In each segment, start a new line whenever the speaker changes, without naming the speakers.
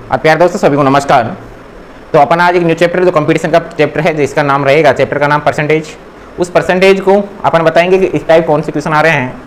और प्यारे दोस्तों सभी को नमस्कार। तो अपन आज एक न्यू चैप्टर जो कंपटीशन का चैप्टर है जिसका नाम रहेगा, चैप्टर का नाम परसेंटेज। उस परसेंटेज को अपन बताएंगे कि इस टाइप कौन से क्वेश्चन आ रहे हैं।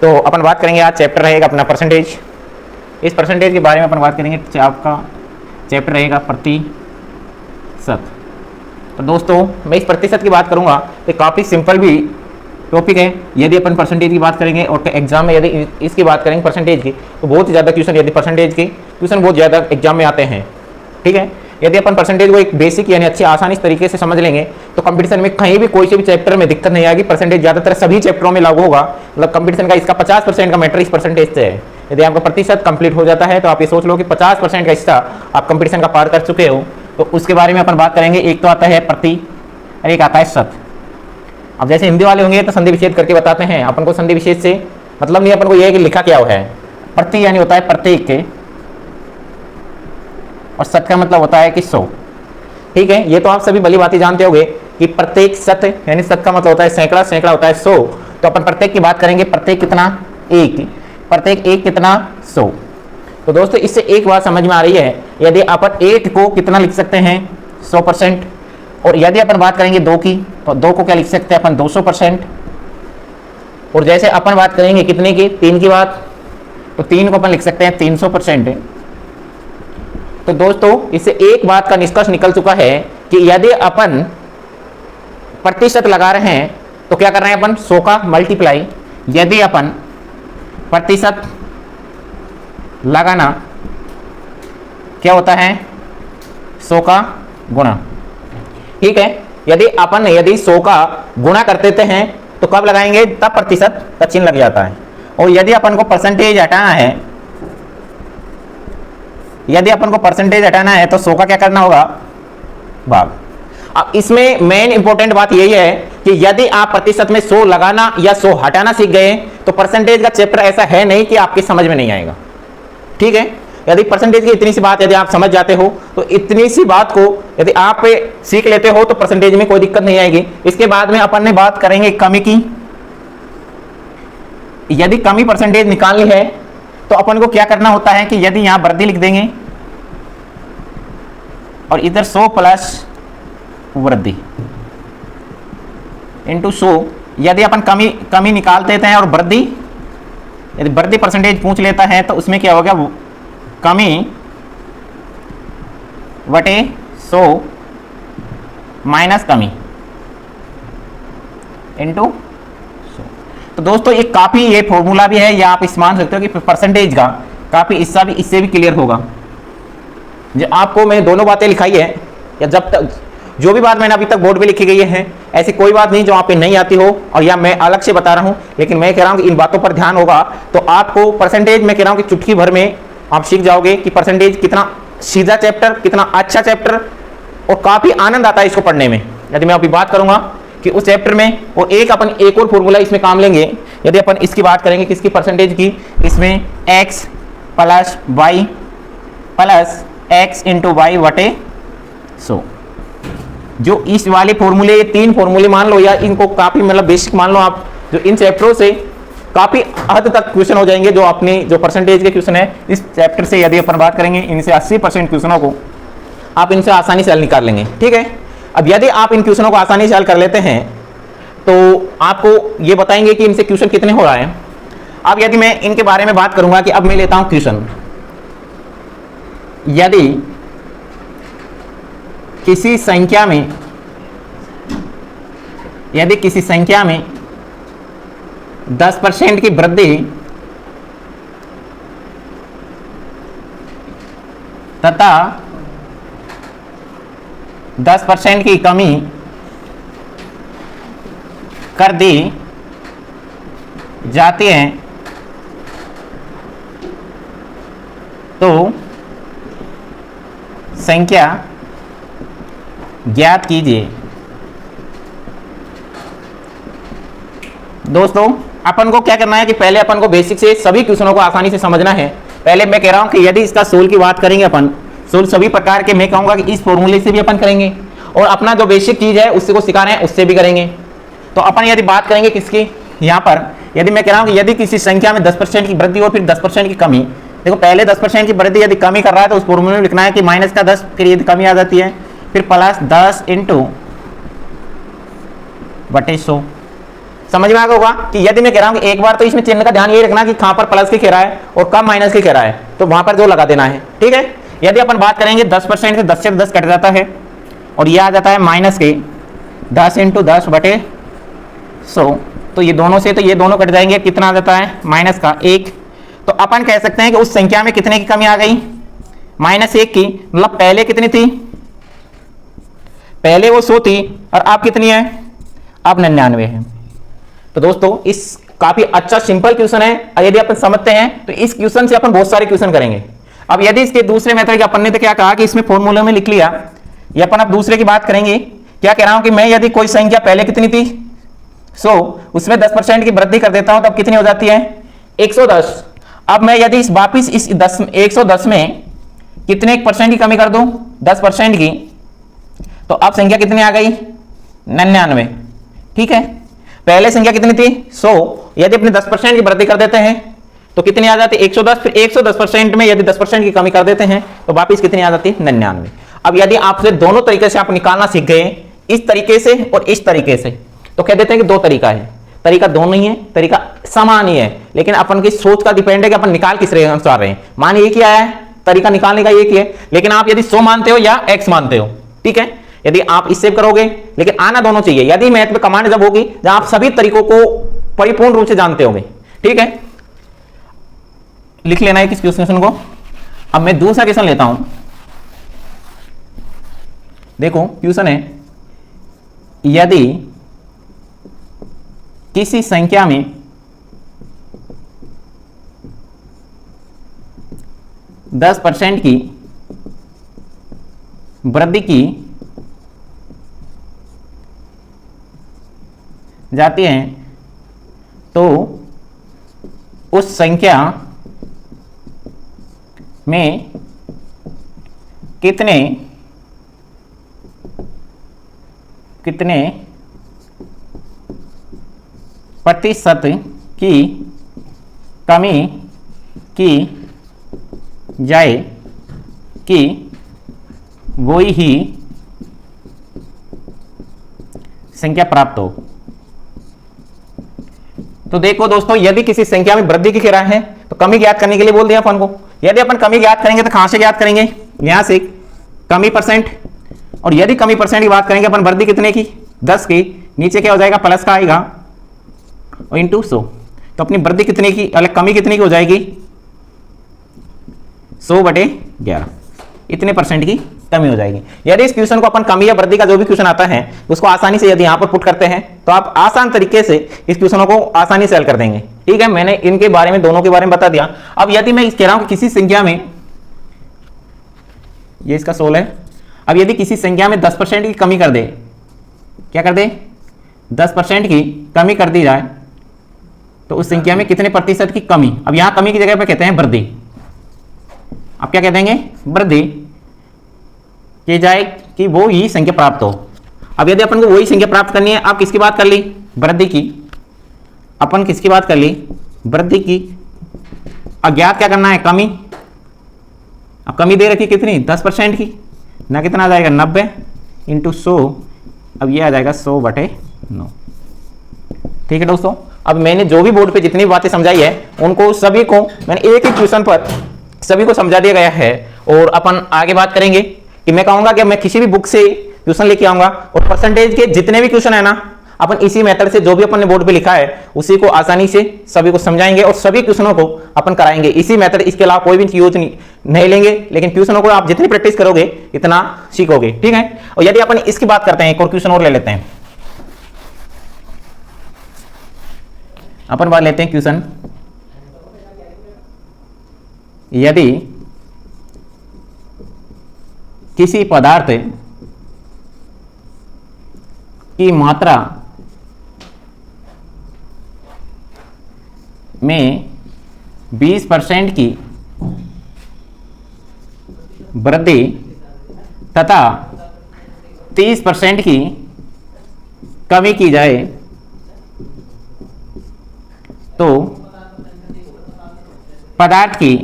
तो अपन बात करेंगे, आज चैप्टर रहेगा अपना परसेंटेज। इस परसेंटेज के बारे में अपन बात करेंगे। आपका चैप्टर रहेगा प्रतिशत। तो दोस्तों मैं इस प्रतिशत की बात करूँगा तो काफ़ी सिंपल भी टॉपिक है। यदि अपन परसेंटेज की बात करेंगे और एग्जाम में यदि इसकी बात करेंगे परसेंटेज की, तो बहुत ही ज़्यादा क्वेश्चन, यदि परसेंटेज के क्वेश्चन बहुत ज़्यादा एग्जाम में आते हैं। ठीक है, यदि अपन परसेंटेज को एक बेसिक यानी अच्छी आसानी तरीके से समझ लेंगे तो कंपटीशन में कहीं भी कोई से भी चैप्टर में दिक्कत नहीं आएगी। परसेंटेज ज़्यादातर सभी चैप्टरों में लागू होगा। मतलब कंपटीशन का इसका 50% का मैटर इस परसेंटेज से है। यदि आपका प्रतिशत कंप्लीट हो जाता है तो आप ये सोच लो कि 50% का हिस्सा आप कंपटीशन का पार कर चुके हो। तो उसके बारे में अपन बात करेंगे। एक तो आता है प्रति, एक आता है शत। अब जैसे हिंदी वाले होंगे तो संधि विच्छेद करके बताते हैं। अपन को संधि विच्छेद से मतलब नहीं, अपन को यह है कि लिखा क्या है। प्रति यानी होता है प्रत्येक के, और शत का मतलब होता है कि 100। ठीक है, ये तो आप सभी भली बातें जानते होंगे कि प्रत्येक शत यानी शत का मतलब होता है सैकड़ा, सैकड़ा होता है 100। तो अपन प्रत्येक की बात करेंगे, प्रत्येक कितना, एक, प्रत्येक एक कितना, 100। तो दोस्तों इससे एक बात समझ में आ रही है, यदि अपन 8 को कितना लिख सकते हैं, 100%। और यदि अपन बात करेंगे 2 की, तो 2 को क्या लिख सकते हैं अपन, 200%। और जैसे अपन बात करेंगे कितने की, 3 की बात, तो 3 को अपन लिख सकते हैं 300%। तो दोस्तों इससे एक बात का निष्कर्ष निकल चुका है कि यदि अपन प्रतिशत लगा रहे हैं तो क्या कर रहे हैं अपन, 100 का मल्टीप्लाई। यदि अपन प्रतिशत लगाना क्या होता है, 100 का गुणा। ठीक है, यदि 100 का गुणा कर देते हैं तो कब लगाएंगे, तब प्रतिशत का चिन्ह लग जाता है। और यदि अपन को परसेंटेज हटाना है, यदि अपन को परसेंटेज हटाना है तो 100 का क्या करना होगा, भाग। अब इसमें मेन इंपॉर्टेंट बात यही है कि यदि आप प्रतिशत में 100 लगाना या 100 हटाना सीख गए तो परसेंटेज का चैप्टर ऐसा है नहीं कि आपकी समझ में नहीं आएगा। ठीक है, यदि परसेंटेज की इतनी सी बात यदि आप समझ जाते हो तो इतनी सी बात को यदि आप सीख लेते हो तो परसेंटेज में कोई दिक्कत नहीं आएगी। इसके बाद में अपन ने बात करेंगे कमी की। यदि कमी परसेंटेज निकालनी है तो अपन को क्या करना होता है कि यदि यहां वृद्धि लिख देंगे और इधर 100 प्लस वृद्धि इंटू 100। यदि अपन कमी निकाल देते हैं और वृद्धि, यदि वृद्धि परसेंटेज पूछ लेता है तो उसमें क्या होगा, कमी बटे 100 माइनस कमी इंटू 100। तो दोस्तों ये काफ़ी, ये फॉर्मूला भी है, या आप इस मान सकते हो कि परसेंटेज का काफ़ी इससे भी क्लियर होगा। जो आपको मैं दोनों बातें लिखाई है, या जब तक जो भी बात मैंने अभी तक बोर्ड पे लिखी गई है, ऐसी कोई बात नहीं जो आप पे नहीं आती हो और या मैं अलग से बता रहा हूँ। लेकिन मैं कह रहा हूँ कि इन बातों पर ध्यान होगा तो आपको परसेंटेज, मैं कह रहा हूँ कि चुटकी भर में आप सीख जाओगे कि परसेंटेज कितना सीधा चैप्टर, कितना अच्छा चैप्टर, और काफ़ी आनंद आता है इसको पढ़ने में। यदि मैं अभी बात करूँगा कि उस चैप्टर में, और अपन एक और फॉर्मूला इसमें काम लेंगे। यदि अपन इसकी बात करेंगे किसकी, परसेंटेज की, इसमें x plus y plus x into y बटे 100। जो इस वाले फॉर्मूले, ये 3 फॉर्मूले मान लो, या इनको काफ़ी मतलब बेसिक मान लो आप, जो इन चैप्टरों से काफ़ी हद तक क्वेश्चन हो जाएंगे। जो अपने जो परसेंटेज के क्वेश्चन है इस चैप्टर से यदि अपन बात करेंगे, इनसे 80% क्वेश्चनों को आप इनसे आसानी से हल निकाल लेंगे। ठीक है, अब यदि आप इन क्वेश्चनों को आसानी से हल कर लेते हैं तो आपको ये बताएंगे कि इनसे क्वेश्चन कितने हो रहा है। अब यदि मैं इनके बारे में बात करूंगा कि अब मैं लेता हूं क्वेश्चन, यदि किसी संख्या में 10% की वृद्धि तथा 10% की कमी कर दी जाती है तो संख्या ज्ञात कीजिए। दोस्तों अपन को क्या करना है कि पहले अपन को बेसिक से सभी क्वेश्चनों को आसानी से समझना है। पहले मैं कह रहा हूं कि यदि इसका सोल्व की बात करेंगे अपन, सोल्व सभी प्रकार के, मैं कहूंगा कि इस फॉर्मूले से भी अपन करेंगे और अपना जो बेसिक चीज है उससे को सिखा रहे हैं उससे भी करेंगे। तो अपन यदि बात करेंगे किसकी, यहाँ पर यदि मैं कह रहा हूं कि यदि किसी संख्या में 10% की वृद्धि और फिर 10% की कमी देखो पहले 10% की वृद्धि यदि कमी कर रहा है तो उस फॉर्मूले में लिखना है कि माइनस का 10, फिर यदि कमी आ जाती है फिर प्लस 10 इंटू बटे 100। समझ में आ गया होगा कि यदि मैं कह रहा हूं कि एक बार तो इसमें चिन्ह का ध्यान ये रखना कि कहां पर प्लस की कह रहा है और कब माइनस की कह रहा है, तो वहां पर जो लगा देना है। ठीक है, यदि अपन बात करेंगे 10% से 10 से 10 कट जाता है और ये आ जाता है माइनस के 10 इंटू 10 बटे 100, तो ये दोनों से तो ये दोनों कट जाएंगे, कितना आ जाता है माइनस का 1। तो अपन कह सकते हैं कि उस संख्या में कितने की कमी आ गई, -1 की। मतलब पहले कितनी थी, पहले वो 100 थी और अब कितनी है, अब 99 है। तो दोस्तों इस काफी अच्छा सिंपल क्वेश्चन है, और यदि अपन समझते हैं तो इस क्वेश्चन से अपन बहुत सारे क्वेश्चन करेंगे। अब यदि इसके दूसरे मेथड की अपन ने तो क्या कहा कि इसमें फॉर्मूले में लिख लिया, ये अपन अब दूसरे की बात करेंगे। क्या कह रहा हूं कि मैं यदि कोई संख्या पहले कितनी थी 100, उसमें 10% की वृद्धि कर देता हूं तब कितनी हो जाती है 110। अब मैं यदि इस वापिस इस 110 में कितने % की कमी कर दूं 10% की, तो अब संख्या कितनी आ गई 99। ठीक है, पहले संख्या कितनी थी 100, यदि अपने 10% की वृद्धि कर देते हैं तो कितनी आ जाती है 110, फिर 110% में यदि 10% की कमी कर देते हैं तो वापिस कितनी आ जाती है 99। अब यदि आपसे दोनों तरीके से आप निकालना सीख गए, इस तरीके से और इस तरीके से, तो कह देते हैं कि दो तरीका है। तरीका दोनों ही है, तरीका समान ही है, लेकिन अपन की सोच का डिपेंड है कि अपन निकाल किस अनुसार रहे हैं। मान ये क्या है, तरीका निकालने का एक ही है, लेकिन आप यदि 100 मानते हो या x मानते हो। ठीक है, यदि आप इससे करोगे, लेकिन आना दोनों चाहिए। यदि मैथ में कमांड जब होगी जहां आप सभी तरीकों को परिपूर्ण रूप से जानते होंगे। ठीक है, लिख लेना है किस क्वेश्चन को। अब मैं दूसरा क्वेश्चन लेता हूं। देखो क्वेश्चन है, यदि किसी संख्या में %10 की वृद्धि की जाती है तो उस संख्या में कितने प्रतिशत की कमी की जाए कि वही ही संख्या प्राप्त हो। तो देखो दोस्तों, यदि किसी संख्या में वृद्धि की रहा है तो कमी ज्ञात करने के लिए बोल दिया अपन को। यदि अपन कमी ज्ञात करेंगे तो कहां से ज्ञात करेंगे, यहां से कमी %। और यदि कमी % की बात करेंगे अपन, वृद्धि कितने की 10 की, नीचे क्या हो जाएगा प्लस का आएगा और इंटू 100। तो अपनी वृद्धि कितने की, अलग कमी कितने की हो जाएगी 100/11, इतने % की कमी हो जाएगी। यदि इस क्वेश्चन को अपन कमी या वृद्धि का जो भी क्वेश्चन आता है उसको आसानी से यदि यहां पर पुट करते हैं तो आप आसान तरीके से इस क्वेश्चनों को आसानी से हल कर देंगे। ठीक है, मैंने इनके बारे में दोनों के बारे में बता दिया। अब यदि मैं कह रहा हूं कि किसी संख्या में, ये इसका 16 है। अब यदि किसी संख्या में 10% की कमी कर दे, क्या कर दे 10% की कमी कर दी जाए तो उस संख्या में कितने प्रतिशत की कमी। अब यहां कमी की जगह पे कहते हैं वृद्धि। अब क्या कह देंगे, वृद्धि की जाए कि वो ही संख्या प्राप्त हो। अब यदि अपन को वही संख्या प्राप्त करनी है, आप किसकी बात कर ली, वृद्धि की। अपन किसकी बात कर ली, वृद्धि की। अज्ञात क्या करना है, कमी। अब कमी दे रखी कितनी 10% की, ना कितना आ जाएगा 90 इंटू 100। अब ये आ जाएगा 100/9। ठीक है दोस्तों, अब मैंने जो भी बोर्ड पे जितनी बातें समझाई है उनको सभी को मैंने एक ही क्वेश्चन पर सभी को समझा दिया गया है। और अपन आगे बात करेंगे कि मैं कहूंगा कि मैं किसी भी बुक से क्वेश्चन लेके आऊंगा और परसेंटेज के जितने भी क्वेश्चन है ना, अपन इसी मेथड से जो भी अपन ने बोर्ड पे लिखा है उसी को आसानी से सभी को समझाएंगे और सभी क्वेश्चनों को अपन कराएंगे इसी मेथड। इसके अलावा कोई भी यूज नहीं लेंगे, लेकिन क्वेश्चनों को आप जितनी प्रैक्टिस करोगे इतना सीखोगे। ठीक है, और यदि अपन इसकी बात करते हैं, एक और क्वेश्चन और ले लेते हैं। अपन बात लेते हैं क्वेश्चन, यदि किसी पदार्थ की मात्रा में 20% की वृद्धि तथा 30% की कमी की जाए तो पदार्थ की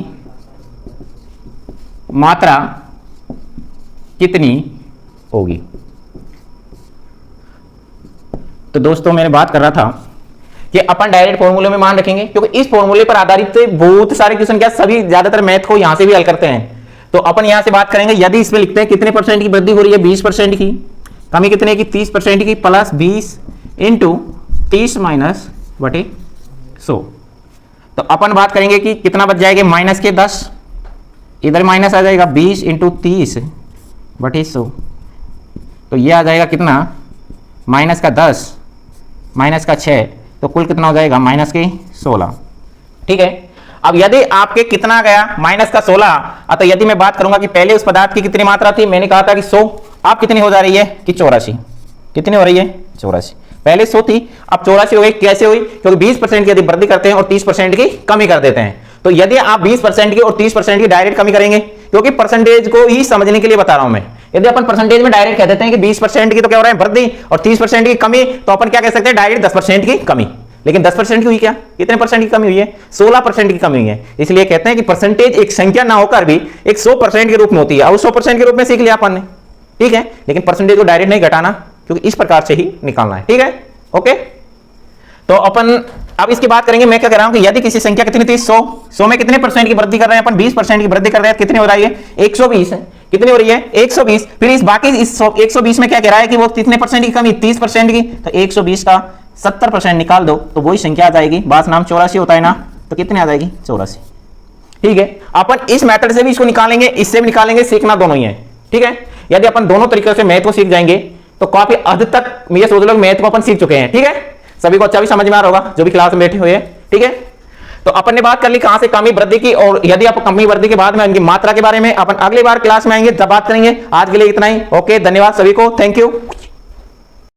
मात्रा कितनी होगी। तो दोस्तों मैंने बात कर रहा था कि अपन डायरेक्ट फॉर्मूले में मान रखेंगे, क्योंकि इस फॉर्मूले पर आधारित बहुत सारे क्वेश्चन क्या सभी ज्यादातर मैथ को यहां से भी हल करते हैं। तो अपन यहां से बात करेंगे, यदि इसमें लिखते हैं कितने परसेंट की वृद्धि हो रही है, 20% की, कमी कितने की, 30% की, प्लस 20 इंटू 30 माइनस बटे 100। तो अपन बात करेंगे कि कितना बच जाएगा, माइनस के 10, इधर माइनस आ जाएगा 20 इंटू 30 बटे 100। तो ये आ जाएगा कितना, माइनस का 10 माइनस का 6, तो कुल कितना हो जाएगा, माइनस के 16। ठीक है। अब यदि आपके कितना गया, माइनस का 16, तो यदि मैं बात करूंगा कि पहले उस पदार्थ की कितनी मात्रा थी, मैंने कहा था कि 100, अब कितनी हो जा रही है कि 84। कितनी हो रही है, 84। पहले 100 थी, अब 84 हो गई। कैसे हुई, क्योंकि 20% की यदि वृद्धि करते हैं और 30% की कमी कर देते हैं। तो यदि आप 20% की और 30% की डायरेक्ट कमी करेंगे, क्योंकि परसेंटेज को ही समझने के लिए बता रहा हूं मैं, यदि अपन परसेंटेज में डायरेक्ट कह देते हैं कि 20% की तो क्या हो रहा है वृद्धि और 30% की कमी, तो अपन क्या कह सकते हैं, डायरेक्ट 10% की कमी। लेकिन 10% की हुई क्या, कितने परसेंट की कमी हुई है, 16% की कमी हुई है। इसलिए कहते हैं कि परसेंटेज एक संख्या ना होकर भी एक 100% के रूप में होती है, और 100% के रूप में सीख लिया अपन ने। ठीक है, लेकिन परसेंटेज को डायरेक्ट नहीं घटाना, क्योंकि इस प्रकार से ही निकालना है। ठीक है, ओके। तो अपन अब इसकी बात करेंगे, मैं क्या कह रहा हूं कि यदि किसी संख्या कितनी थी, 100 में कितने परसेंट की वृद्धि कर रहे हैं अपन, 20% की वृद्धि कर रहे हैं, कितनी हो रही है, 120। कितनी हो रही है, 120। फिर इस बाकी इस 120 में क्या कह रहा है कि वो कितने परसेंट की कमी, 30% की। तो 120 का 70% निकाल दो तो वही संख्या आ जाएगी, बास नाम 84 होता है ना, तो कितनी आ जाएगी, 84। ठीक है, अपन इस मेथड से भी इसको निकालेंगे, इससे भी निकालेंगे, सीखना दोनों ही है। ठीक है, यदि अपन दोनों तरीकों से मैथ को सीख जाएंगे तो काफी हद तक ये सोच लो मैथ को अपन सीख चुके हैं। ठीक है, सभी को अच्छा भी समझ में आ रहा होगा जो भी क्लास में बैठे हुए हैं। ठीक है, तो अपन ने बात कर ली कहां से कमी वृद्धि की, और यदि आप कमी वृद्धि के बाद में उनकी मात्रा के बारे में अपन अगली बार क्लास में आएंगे, तब बात करेंगे। आज के लिए इतना ही, ओके, धन्यवाद सभी को, थैंक यू।